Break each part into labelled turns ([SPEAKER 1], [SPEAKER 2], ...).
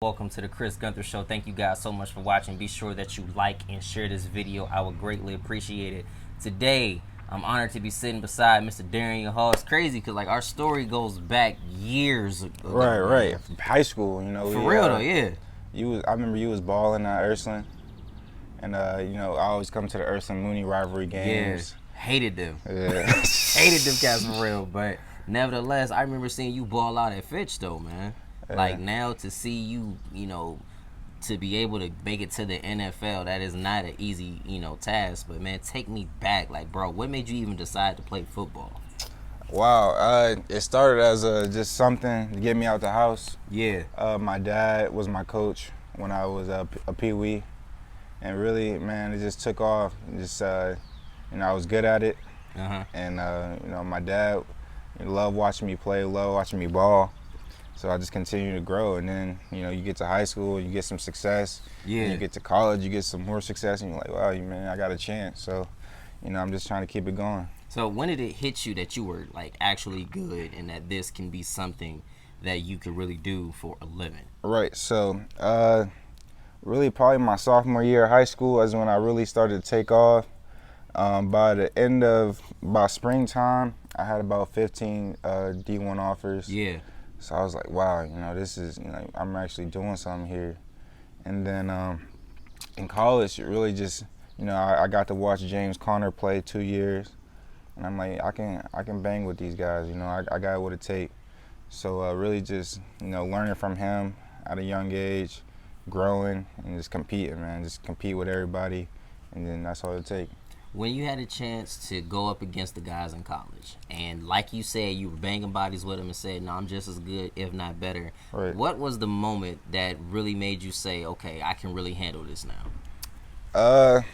[SPEAKER 1] Welcome to the Chris Gunther Show. Thank you guys so much for watching. Be sure that you like and share this video. I would greatly appreciate it. Today, I'm honored to be sitting beside Mr. Darrin, your host. It's crazy because our story goes back years ago.
[SPEAKER 2] Right. High school,
[SPEAKER 1] For real though, yeah.
[SPEAKER 2] I remember you was balling at Ursuline, and I always come to the Ursuline Mooney rivalry games.
[SPEAKER 1] Yeah, hated them.
[SPEAKER 2] Yeah.
[SPEAKER 1] Hated them guys for real, but nevertheless, I remember seeing you ball out at Fitch though, man.
[SPEAKER 2] Yeah.
[SPEAKER 1] Like now to see you, to be able to make it to the NFL, that is not an easy, task. But man, take me back, like, bro, what made you even decide to play football?
[SPEAKER 2] Wow, it started as just something to get me out the house.
[SPEAKER 1] Yeah.
[SPEAKER 2] My dad was my coach when I was a pee-wee, and really, man, it just took off. I was good at it, and my dad loved watching me play, loved watching me ball. So I just continued to grow, and then you get to high school, you get some success.
[SPEAKER 1] Yeah.
[SPEAKER 2] And you get to college, you get some more success, and you're like, wow, man, I got a chance. So, I'm just trying to keep it going.
[SPEAKER 1] So when did it hit you that you were like actually good and that this can be something that you could really do for a living?
[SPEAKER 2] Right. So, really, probably my sophomore year of high school is when I really started to take off. By springtime, I had about 15 D1 offers.
[SPEAKER 1] Yeah.
[SPEAKER 2] So I was like, wow, this is, I'm actually doing something here. And then in college, it really just, I got to watch James Conner play 2 years. And I'm like, I can bang with these guys, I got what it takes. So really just, learning from him at a young age, growing and just competing, man. Just compete with everybody, and then that's all it takes.
[SPEAKER 1] When you had a chance to go up against the guys in college, and like you said, you were banging bodies with them and said, no, I'm just as good, if not better.
[SPEAKER 2] Right.
[SPEAKER 1] What was the moment that really made you say, okay, I can really handle this now?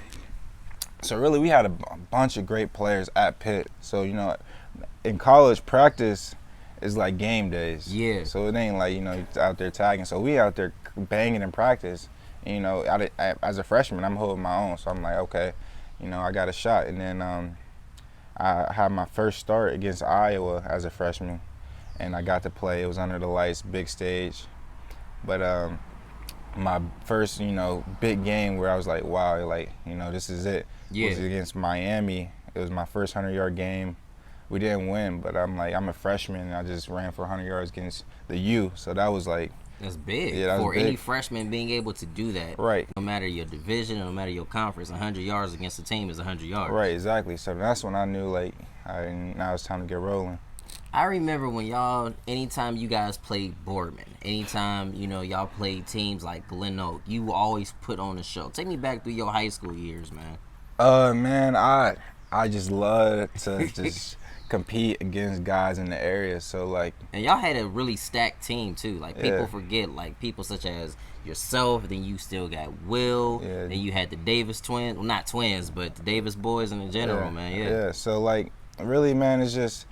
[SPEAKER 2] So really, we had a bunch of great players at Pitt. So, in college, practice is like game days.
[SPEAKER 1] Yeah.
[SPEAKER 2] So it ain't like, out there tagging. So we out there banging in practice. And, as a freshman, I'm holding my own. So I'm like, okay, I got a shot. And then I had my first start against Iowa as a freshman, and I got to play. It was under the lights, big stage. But my first, big game where I was like, wow, this is it.
[SPEAKER 1] Yeah.
[SPEAKER 2] Was against Miami. It was my first 100-yard game. We didn't win, but I'm a freshman, and I just ran for 100 yards against the U. So that was like,
[SPEAKER 1] that's big.
[SPEAKER 2] Yeah, that was
[SPEAKER 1] for
[SPEAKER 2] big.
[SPEAKER 1] Any freshman being able to do that.
[SPEAKER 2] Right.
[SPEAKER 1] No matter your division, no matter your conference, 100 yards against a team is 100 yards.
[SPEAKER 2] Right, exactly. So that's when I knew, now it's time to get rolling.
[SPEAKER 1] I remember when anytime you guys played Boardman, anytime, y'all played teams like Glen Oak, you always put on a show. Take me back through your high school years, man.
[SPEAKER 2] Man, I just love to just compete against guys in the area. So
[SPEAKER 1] and y'all had a really stacked team too. People
[SPEAKER 2] Yeah.
[SPEAKER 1] forget, people such as yourself. Then you still got Will.
[SPEAKER 2] Yeah.
[SPEAKER 1] Then you had the Davis twins. Well, not twins, but the Davis boys in general, man.
[SPEAKER 2] Yeah. So really, man, it's just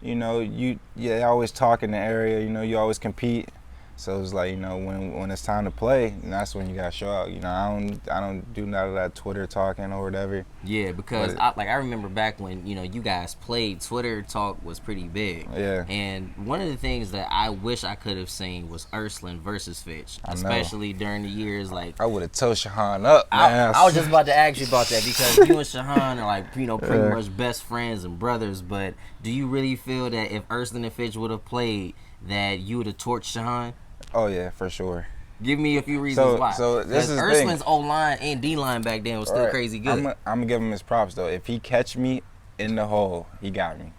[SPEAKER 2] you always talk in the area. You always compete. So it's when it's time to play, and that's when you gotta show out. I don't do none of that Twitter talking or whatever.
[SPEAKER 1] Yeah, because I remember back when you guys played, Twitter talk was pretty big.
[SPEAKER 2] Yeah.
[SPEAKER 1] And one of the things that I wish I could have seen was Ursuline versus Fitch, especially during the years
[SPEAKER 2] I would have told Shahan up, man.
[SPEAKER 1] I was just about to ask you about that because you and Shahan are pretty much best friends and brothers. But do you really feel that if Ursuline and Fitch would have played, that you would have torched Shahan?
[SPEAKER 2] Oh yeah, for sure.
[SPEAKER 1] Give me a few reasons why.
[SPEAKER 2] So this is
[SPEAKER 1] Ursuline's O-line and D-line back then was still crazy good.
[SPEAKER 2] I'm gonna give him his props though. If he catch me in the hole, he got me.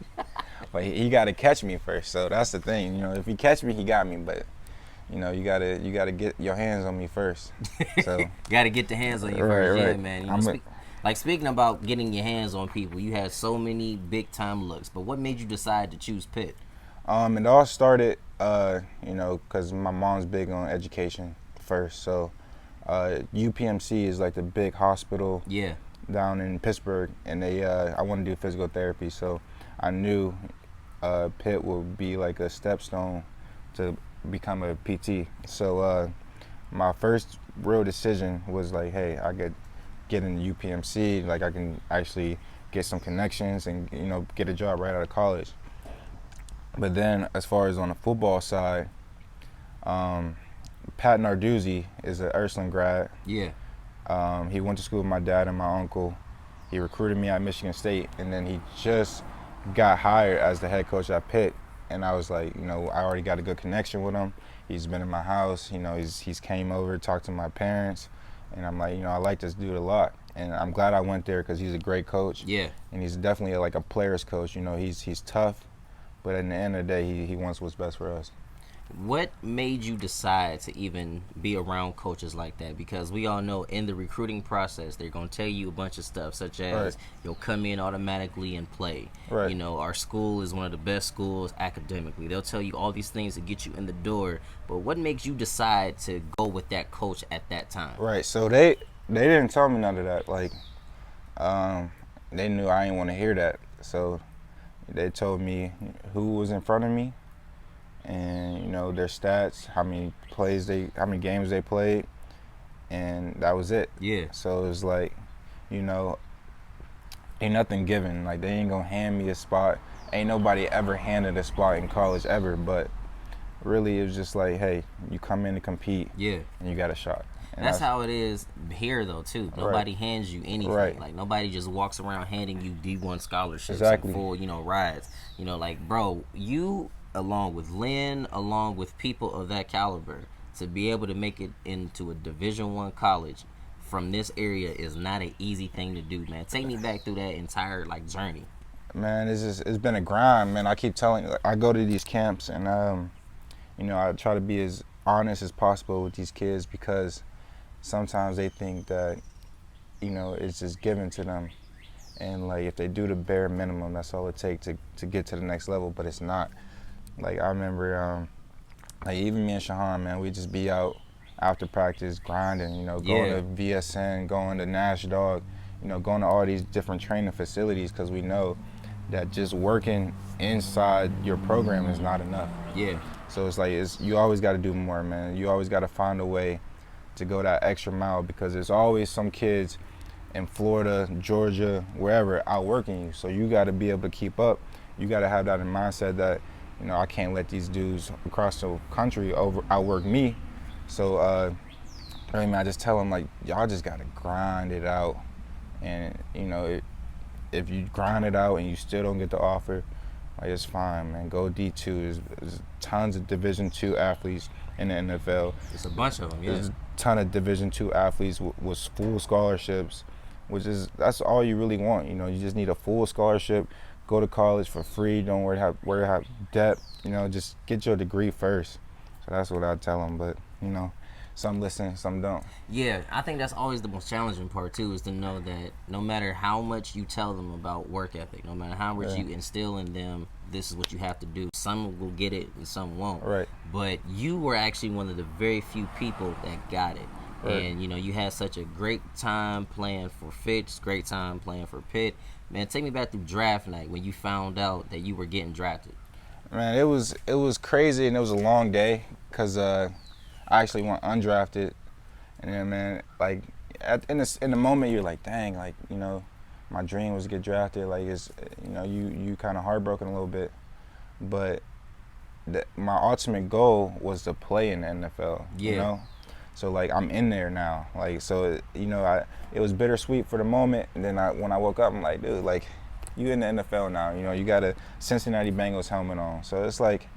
[SPEAKER 2] But he got to catch me first. So that's the thing. If he catch me, he got me. But you gotta get your hands on me first. So
[SPEAKER 1] got to get the hands on you first, yeah, man. Speaking about getting your hands on people, you had so many big time looks. But what made you decide to choose Pitt?
[SPEAKER 2] It all started, because my mom's big on education first. So, UPMC is like the big hospital down in Pittsburgh, and I want to do physical therapy. So, I knew Pitt would be like a stepstone to become a PT. So, my first real decision was hey, I could get in UPMC. I can actually get some connections and get a job right out of college. But then, as far as on the football side, Pat Narduzzi is an Ursuline grad.
[SPEAKER 1] Yeah.
[SPEAKER 2] He went to school with my dad and my uncle. He recruited me at Michigan State, and then he just got hired as the head coach at Pitt. And I was like, you know, I already got a good connection with him. He's been in my house. You know, he's came over, talked to my parents, and I'm like, you know, I like this dude a lot. And I'm glad I went there because he's a great coach.
[SPEAKER 1] Yeah.
[SPEAKER 2] And he's definitely like a player's coach. You know, he's tough, but at the end of the day, he wants what's best for us.
[SPEAKER 1] What made you decide to even be around coaches like that? Because we all know in the recruiting process, they're going to tell you a bunch of stuff, such as you'll come in automatically and play.
[SPEAKER 2] Right.
[SPEAKER 1] You know, our school is one of the best schools academically. They'll tell you all these things to get you in the door. But what makes you decide to go with that coach at that time?
[SPEAKER 2] Right. So they didn't tell me none of that. Like, they knew I didn't want to hear that. So they told me who was in front of me, and you know their stats, how many games they played, and that was it.
[SPEAKER 1] Yeah.
[SPEAKER 2] So it was like, you know, ain't nothing given. Like, they ain't gonna hand me a spot. Ain't nobody ever handed a spot in college ever. But really, it was just like, hey, you come in to compete.
[SPEAKER 1] Yeah.
[SPEAKER 2] And you got a shot. And
[SPEAKER 1] that's how it is here, though, too. Nobody hands you anything.
[SPEAKER 2] Right.
[SPEAKER 1] Like, nobody just walks around handing you D1 scholarships
[SPEAKER 2] exactly.
[SPEAKER 1] and full, you know, rides. You know, like, bro, you, along with Lynn, along with people of that caliber, to be able to make it into a Division I college from this area is not an easy thing to do, man. Take me back through that entire, like, journey.
[SPEAKER 2] Man, it's been a grind, man. I keep telling you, I go to these camps and, you know, I try to be as honest as possible with these kids because sometimes they think that, you know, it's just given to them. And, like, if they do the bare minimum, that's all it takes to get to the next level, but it's not. Like, I remember, like, even me and Shahan, man, we just be out after practice grinding, you know, going to VSN, going to Nash Dog, you know, going to all these different training facilities because we know that just working inside your program is not enough.
[SPEAKER 1] Yeah.
[SPEAKER 2] So it's like you always got to do more, man. You always got to find a way to go that extra mile because there's always some kids in Florida, Georgia, wherever outworking you. So you got to be able to keep up. You got to have that in mindset that, you know, I can't let these dudes across the country outwork me. So, really, man, I just tell them, like, y'all just got to grind it out. And, you know, if you grind it out and you still don't get the offer, like, it's fine, man. Go D2. There's tons of Division II athletes in the NFL.
[SPEAKER 1] It's a bunch of them, yeah.
[SPEAKER 2] There's a ton of Division II athletes with full scholarships, that's all you really want. You know, you just need a full scholarship. Go to college for free. Don't worry about debt. You know, just get your degree first. So that's what I tell them. But, you know, some listen, some don't.
[SPEAKER 1] Yeah, I think that's always the most challenging part, too, is to know that no matter how much you tell them about work ethic, no matter how much you instill in them, this is what you have to do. Some will get it and some won't.
[SPEAKER 2] Right.
[SPEAKER 1] But you were actually one of the very few people that got it. Right. And, you know, you had such a great time playing for Fitch, great time playing for Pitt. Man, take me back through draft night when you found out that you were getting drafted.
[SPEAKER 2] Man, it was crazy and it was a long day because I actually went undrafted. And then, man, like, in the moment, you're like, dang, like, you know, my dream was to get drafted. Like, it's, you know, you kind of heartbroken a little bit. But my ultimate goal was to play in the NFL, you know? So, like, I'm in there now. Like, so, you know, it was bittersweet for the moment. And then when I woke up, I'm like, dude, like, you in the NFL now. You know, you got a Cincinnati Bengals helmet on. So it's like,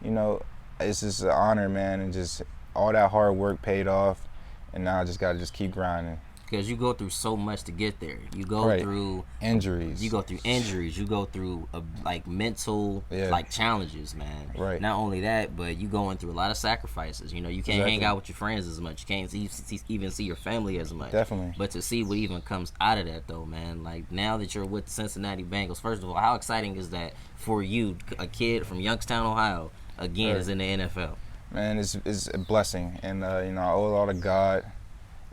[SPEAKER 2] you know, it's just an honor, man. And just all that hard work paid off. And now I just got to just keep grinding.
[SPEAKER 1] Because you go through so much to get there. You go through
[SPEAKER 2] injuries.
[SPEAKER 1] You go through injuries. You go through like mental like challenges, man.
[SPEAKER 2] Right.
[SPEAKER 1] Not only that, but you going through a lot of sacrifices. You know, you can't hang out with your friends as much. You can't even see your family as much.
[SPEAKER 2] Definitely.
[SPEAKER 1] But to see what even comes out of that, though, man. Like, now that you're with the Cincinnati Bengals, first of all, how exciting is that for you, a kid from Youngstown, Ohio, again, is in the NFL?
[SPEAKER 2] Man, it's a blessing, and you know, I owe it all to God.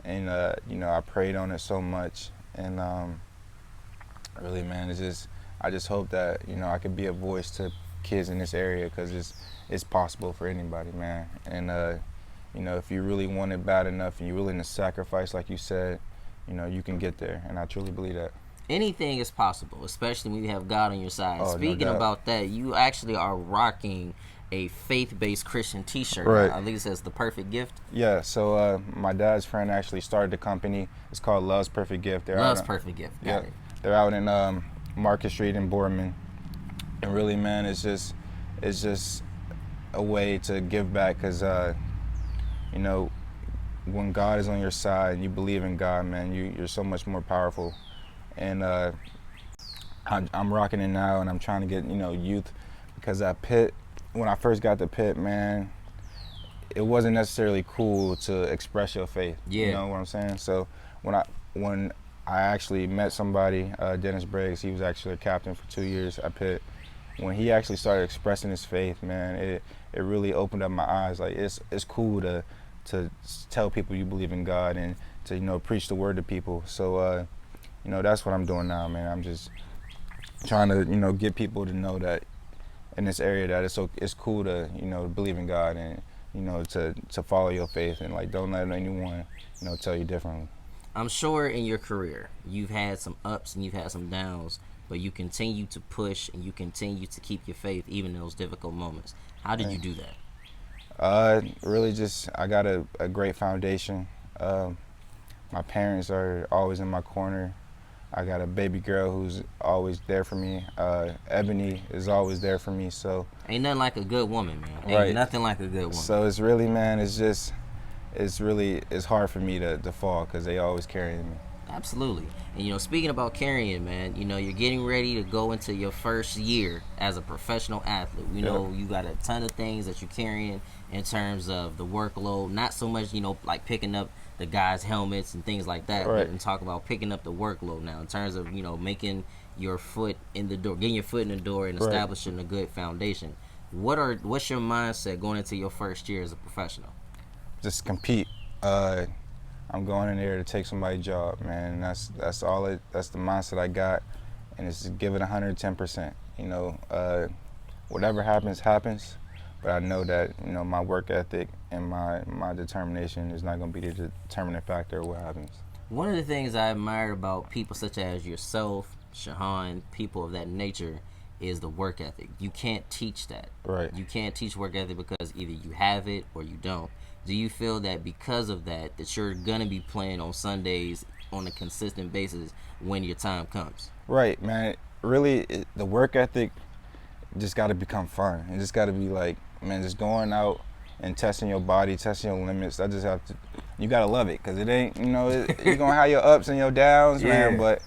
[SPEAKER 2] And, you know, I prayed on it so much. And really, man, I just hope that, you know, I could be a voice to kids in this area because it's possible for anybody, man. And, you know, if you really want it bad enough and you're willing to sacrifice, like you said, you know, you can get there. And I truly believe that.
[SPEAKER 1] Anything is possible, especially when you have God on your side.
[SPEAKER 2] Oh,
[SPEAKER 1] Speaking
[SPEAKER 2] no doubt.
[SPEAKER 1] about that, you actually are rocking a faith-based Christian T-shirt.
[SPEAKER 2] Right.
[SPEAKER 1] I think it says The Perfect Gift.
[SPEAKER 2] Yeah. So my dad's friend actually started the company. It's called Love's Perfect Gift.
[SPEAKER 1] Love's Perfect Gift. Got it.
[SPEAKER 2] They're out in Market Street in Boardman, and really, man, it's just a way to give back, because you know, when God is on your side and you believe in God, man, you're so much more powerful. And I'm rocking it now, and I'm trying to get, you know, youth, because that pit, when I first got the pit, man, it wasn't necessarily cool to express your faith.
[SPEAKER 1] Yeah.
[SPEAKER 2] You know what I'm saying? So when I actually met somebody, Dennis Briggs, he was actually a captain for 2 years at Pitt. When he actually started expressing his faith, man, it really opened up my eyes. Like, it's cool to tell people you believe in God and to, you know, preach the word to people. So, you know, that's what I'm doing now, man. I'm just trying to, you know, get people to know that in this area that it's cool to, you know, believe in God and, you know, to follow your faith, and like, don't let anyone, you know, tell you differently.
[SPEAKER 1] I'm sure in your career you've had some ups and you've had some downs, but you continue to push and you continue to keep your faith even in those difficult moments. How did you do that?
[SPEAKER 2] Really just, I got a great foundation. My parents are always in my corner. I got a baby girl who's always there for me. Ebony is always there for me. So
[SPEAKER 1] ain't nothing like a good woman, man. Ain't nothing like a good woman.
[SPEAKER 2] So it's really, man, it's hard for me to fall, because they always carrying me.
[SPEAKER 1] Absolutely. And, you know, speaking about carrying, man, you know, you're getting ready to go into your first year as a professional athlete. You know, you got a ton of things that you're carrying in terms of the workload. Not so much, you know, like picking up the guys' helmets and things like that.
[SPEAKER 2] Right.
[SPEAKER 1] But talk about picking up the workload now in terms of, you know, making your foot in the door, getting your foot in the door and establishing a good foundation. What's your mindset going into your first year as a professional?
[SPEAKER 2] Just compete. I'm going in there to take somebody's job, man. That's all that's the mindset I got, and it's just give it 110%. You know, whatever happens, but I know that, you know, my work ethic and my determination is not going to be the determining factor of what happens.
[SPEAKER 1] One of the things I admire about people such as yourself, Shahan, people of that nature, is the work ethic. You can't teach that.
[SPEAKER 2] Right.
[SPEAKER 1] You can't teach work ethic because either you have it or you don't. Do you feel that because of that you're going to be playing on Sundays on a consistent basis when your time comes?
[SPEAKER 2] Right, man. Really, the work ethic just got to become fun. It just got to be like, man, just going out and testing your body, testing your limits. You got to love it, because it ain't, you know, you're going to have your ups and your downs, man, but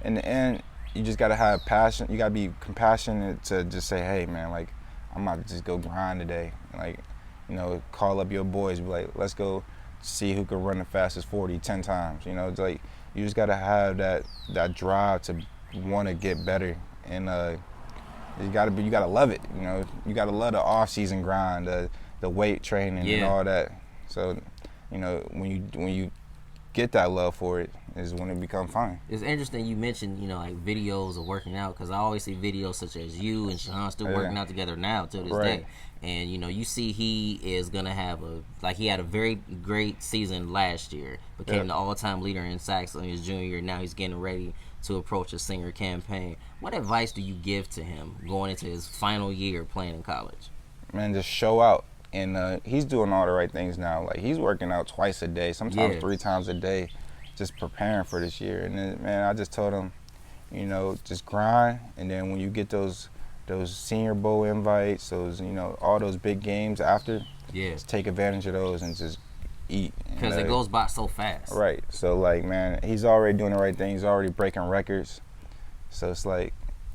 [SPEAKER 2] in the end, you just got to have passion. You got to be compassionate to just say, hey, man, like, I'm about to just go grind today. Like, you know, call up your boys, be like, let's go see who can run the fastest 40 10 times. You know, it's like, you just got to have that drive to want to get better. And you got to love it. You know, you got to love the off-season grind, the weight training and all that. So, you know, when you get that love for it is when it becomes fun.
[SPEAKER 1] It's interesting you mentioned, you know, like videos of working out, because I always see videos such as you and Shahan still working out together now to this day. And, you know, you see he is going to have he had a very great season last year, became the all-time leader in sacks in his junior year. Now he's getting ready to approach a senior campaign. What advice do you give to him going into his final year playing in college?
[SPEAKER 2] Man, just show out. And he's doing all the right things now. Like, he's working out twice a day, sometimes 3 times a day, just preparing for this year. And then, man, I just told him, you know, just grind. And then when you get those Senior Bowl invites, those, you know, all those big games after, just take advantage of those and just eat.
[SPEAKER 1] Because it goes by so fast.
[SPEAKER 2] Right. So, like, man, he's already doing the right thing. He's already breaking records. So it's like,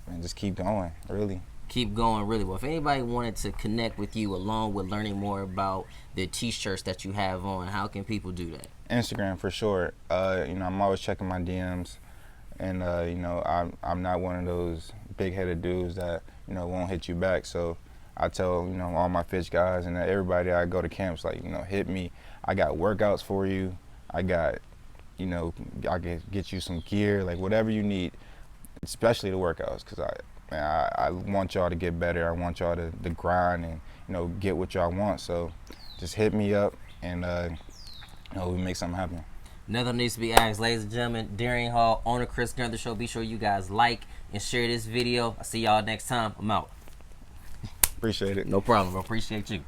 [SPEAKER 2] man, just keep going, really.
[SPEAKER 1] Keep going, really. Well, if anybody wanted to connect with you along with learning more about the T-shirts that you have on, how can people do that?
[SPEAKER 2] Instagram, for sure. You know, I'm always checking my DMs. And, you know, I'm not one of those big-headed dudes that, you know, won't hit you back. So I tell, you know, all my Fitch guys and everybody I go to camps, like, you know, hit me. I got workouts for you. I got, you know, I can get you some gear, like whatever you need, especially the workouts, because I want y'all to get better. I want y'all to grind and, you know, get what y'all want. So just hit me up and, you know, we make something happen.
[SPEAKER 1] Nothing needs to be asked, ladies and gentlemen. Darrin Hall, owner Chris Gunther Show. Be sure you guys like and share this video. I'll see y'all next time. I'm out.
[SPEAKER 2] Appreciate it.
[SPEAKER 1] No problem, bro. Appreciate you.